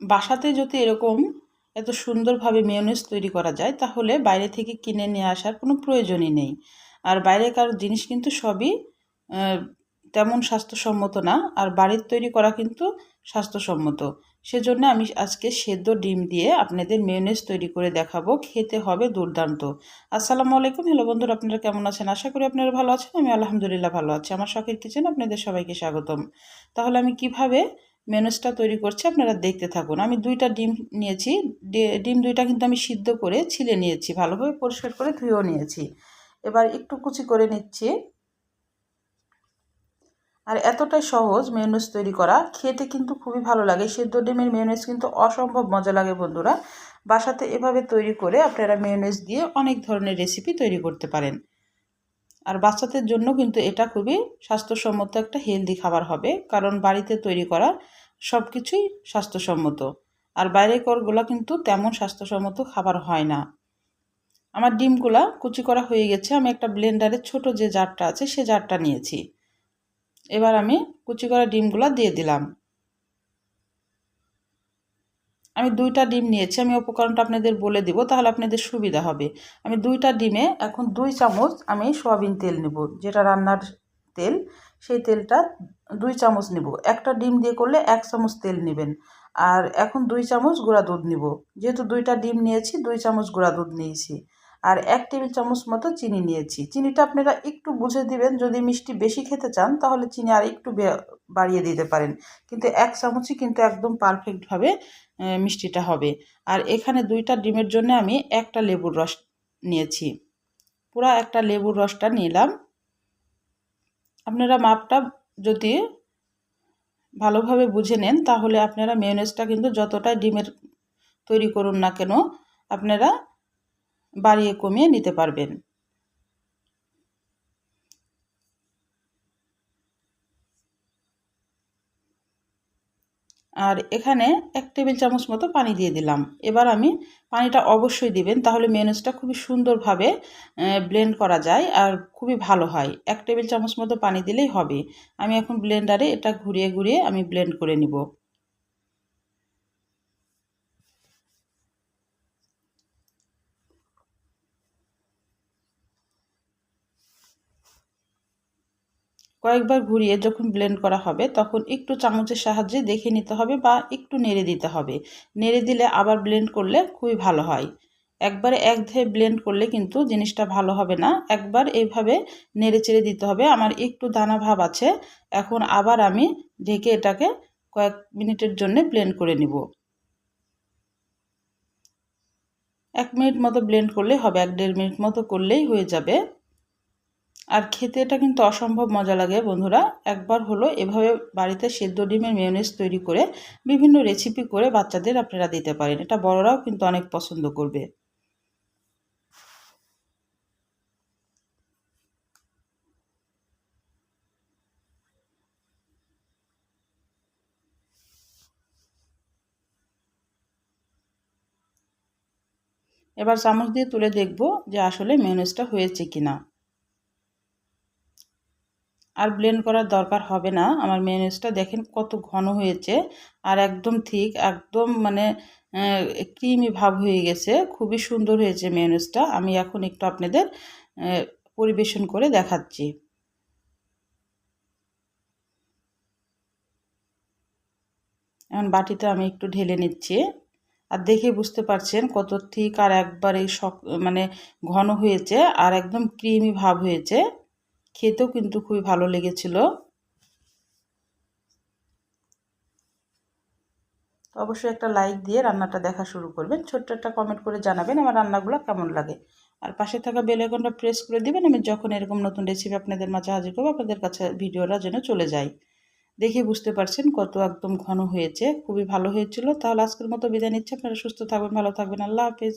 বাসাতে যদি এরকম এত সুন্দরভাবে মেয়োনেজ তৈরি করা যায় তাহলে বাইরে থেকে কিনে নিয়ে আসার কোনো প্রয়োজনই নেই। আর বাইরেকার জিনিস কিন্তু সবই তেমন স্বাস্থ্যসম্মত না, আর বাড়ির তৈরি করা কিন্তু স্বাস্থ্যসম্মত। সেজন্য আমি আজকে সেদ্ধ ডিম দিয়ে আপনাদের মেয়োনেজ তৈরি করে দেখাবো, খেতে হবে দুর্দান্ত। আসসালামু আলাইকুম, হ্যালো বন্ধুরা, আপনারা কেমন আছেন? আশা করি আপনারা ভালো আছেন। আমি আলহামদুলিল্লাহ ভালো আছি। আমার শখের কিচেনে আপনাদের সবাইকে স্বাগতম। তাহলে আমি কিভাবে মেয়োনেজটা তৈরি করছি আপনারা দেখতে থাকুন। আমি 2টা ডিম নিয়েছি। ডিম 2টা কিন্তু আমি সিদ্ধ করে ছিলে নিয়েছি, ভালোভাবে পরিষ্কার করে ধুয়েও নিয়েছি। এবার একটু কুচি করে নিচ্ছি। আর এতটাই সহজ মেয়োনেজ তৈরি করা, খেতে কিন্তু খুবই ভালো লাগে। সেদ্ধ ডিমের মেয়োনেজ কিন্তু অসম্ভব মজা লাগে বন্ধুরা। বাসাতে এভাবে তৈরি করে আপনারা মেয়োনেজ দিয়ে অনেক ধরনের রেসিপি তৈরি করতে পারেন। আর বাচ্চাদের জন্য কিন্তু এটা খুবই স্বাস্থ্যসম্মত একটা হেলদি খাবার হবে, কারণ বাড়িতে তৈরি করা সব কিছুই স্বাস্থ্যসম্মত। আর বাইরেরগুলো কিন্তু তেমন স্বাস্থ্যসম্মত খাবার হয় না। আমার ডিমগুলা কুচি করা হয়ে গেছে। আমি একটা ব্লেন্ডারে ছোট যে জারটা আছে সে জারটা নিয়েছি। এবার আমি কুচি করা ডিমগুলা দিয়ে দিলাম। আমি 2টা ডিম নিয়েছি। আমি উপকরণটা আপনাদের বলে দিব, তাহলে আপনাদের সুবিধা হবে। আমি 2টা ডিমে এখন 2 চামচ আমি সয়াবিন তেল নেব, যেটা রান্নার তেল। সেই তেলটা 2 চামচ নেব। একটা ডিম দিয়ে করলে 1 চামচ তেল নেবেন। আর এখন 2 চামচ গুঁড়া দুধ নেব। যেহেতু 2টা ডিম নিয়েছি, 2 চামচ গুঁড়া দুধ নিয়েছি। আর 1 টেবিল চামচ মতো চিনি নিয়েছি। চিনিটা আপনারা একটু বুঝে দিবেন। যদি মিষ্টি বেশি খেতে চান তাহলে চিনি আর একটু বাড়িয়ে দিতে পারেন। কিন্তু 1 চামচই কিন্তু একদম পারফেক্টভাবে মিষ্টিটা হবে। আর এখানে 2টা ডিমের জন্য আমি একটা লেবুর রস নিয়েছি। পুরো একটা লেবুর রসটা নিলাম। আপনারা মাপটা যদি ভালোভাবে বুঝে নেন তাহলে আপনারা মেয়োনেজটা কিন্তু যতটাই ডিমের তৈরি করুন না কেন আপনারা বাড়িয়ে কমিয়ে নিতে পারবেন। আর এখানে 1 টেবিল চামচ মতো পানি দিয়ে দিলাম। এবার আমি পানিটা অবশ্যই দিবেন, তাহলে মেয়োনেজটা খুবই সুন্দরভাবে ব্লেন্ড করা যায় আর খুবই ভালো হয়। 1 টেবিল চামচ মতো পানি দিলেই হবে। আমি এখন ব্লেন্ডারে এটা ঘুরিয়ে ঘুরিয়ে আমি ব্লেন্ড করে নিব। কয়েকবার ঘুরিয়ে যখন ব্লেন্ড করা হবে তখন একটু চামচের সাহায্যে দেখে নিতে হবে বা একটু নেড়ে দিতে হবে। নেড়ে দিলে আবার ব্লেন্ড করলে খুবই ভালো হয়। একবারে একঘেয়ে ব্লেন্ড করলে কিন্তু জিনিসটা ভালো হবে না। একবার এইভাবে নেড়ে চেড়ে দিতে হবে। আমার একটু দানা ভাব আছে। এখন আবার আমি ঢেকে এটাকে কয়েক মিনিটের জন্য ব্লেন্ড করে নিব। 1 মিনিট মতো ব্লেন্ড করলেই হবে, 1-1.5 মিনিট মতো করলেই হয়ে যাবে। আর খেতে এটা কিন্তু অসম্ভব মজা লাগে বন্ধুরা। একবার হলো এভাবে বাড়িতে সেদ্ধ ডিমের মেয়োনেজ তৈরি করে বিভিন্ন রেসিপি করে বাচ্চাদের আপনারা দিতে পারেন। এটা বড়রাও কিন্তু অনেক পছন্দ করবে। এবার চামচ দিয়ে তুলে দেখব যে আসলে মেয়োনেজটা হয়েছে কিনা। আর ব্লেন্ড করার দরকার হবে না। আমার মেয়োনেজটা দেখেন কত ঘন হয়েছে আর একদম ঠিক, একদম মানে ক্রিমি ভাব হয়ে গেছে। খুবই সুন্দর হয়েছে মেয়োনেজটা। আমি এখন একটু আপনাদের পরিবেশন করে দেখাচ্ছি। এখন বাটিতে আমি একটু ঢেলে নিচ্ছি। আর দেখে বুঝতে পারছেন কত ঠিক আর একবারে মানে ঘন হয়েছে আর একদম ক্রিমি ভাব হয়েছে। খেতেও কিন্তু খুবই ভালো লেগেছিল। তো অবশ্যই একটা লাইক দিয়ে রান্নাটা দেখা শুরু করবেন। ছোট্ট একটা কমেন্ট করে জানাবেন আমার রান্নাগুলো কেমন লাগে। আর পাশে থাকা বেল আইকনটা প্রেস করে দিবেন। আমি যখন এরকম নতুন রেসিপি আপনাদের মাঝে হাজির করবো আপনাদের কাছে ভিডিওটা যেন চলে যায়। দেখে বুঝতে পারছেন কত একদম ঘন হয়েছে। খুবই ভালো হয়েছিল। তাহলে আজকের মতো বিদায় নিচ্ছি। আপনারা সুস্থ থাকবেন, ভালো থাকবেন। আল্লাহ হাফেজ।